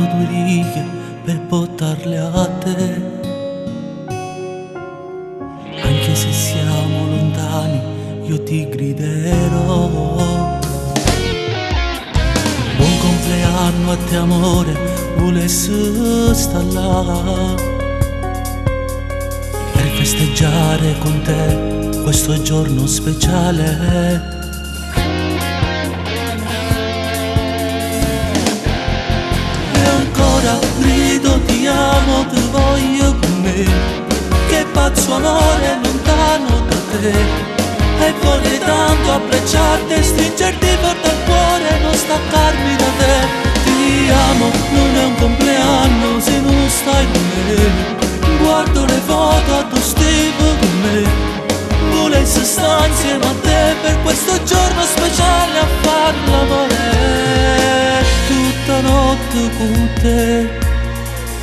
due righe per portarle a te. Anche se siamo lontani, io ti griderò. Buon compleanno a te amore, volessi sta là per festeggiare con te questo giorno speciale. Grido ti amo, ti voglio con me, che pazzo amore lontano da te. E vorrei tanto abbracciarti e stringerti forte al cuore, non staccarmi da te. Ti amo, non è un compleanno se non stai con me. Guardo le foto a tu stivo con me. Volessi stare insieme a te per questo giorno speciale a far l'amore tutta notte con te.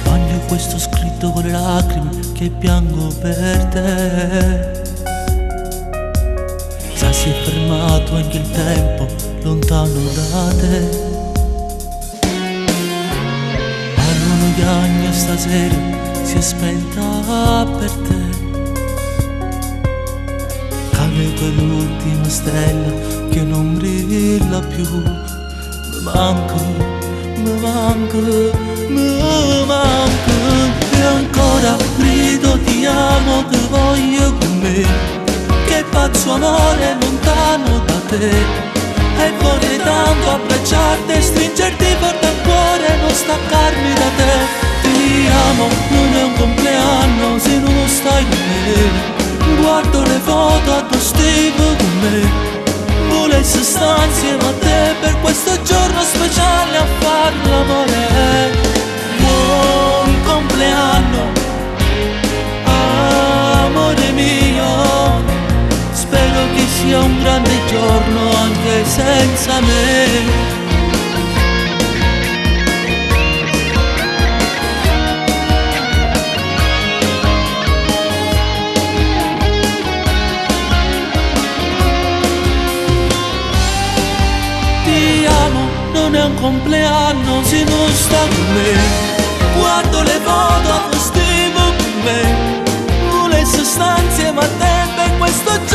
Bagno questo scritto con le lacrime che piango per te. Sa, si è fermato anche il tempo lontano da te. Parlano gli anni e stasera si è spenta per te. Cade quell'ultima stella che non brilla più. Mi manca, mi manca, mi manca. E ancora grido ti amo, ti voglio con me, che pazzo amore lontano da te. E vorrei tanto abbracciarti e stringerti forte al cuore, non staccarmi da te. Ti amo, non è un compleanno se non stai con me. Guardo le foto a tu stivo con me. Volessi stare insieme a te per questo giorno speciale a far l'amore. Buon compleanno, amore mio. Spero che sia un grande giorno anche senza me. Non è un compleanno se non sta con me. Guardo le foto a tu stivo con me. Volessi stare insieme a te per questo giorno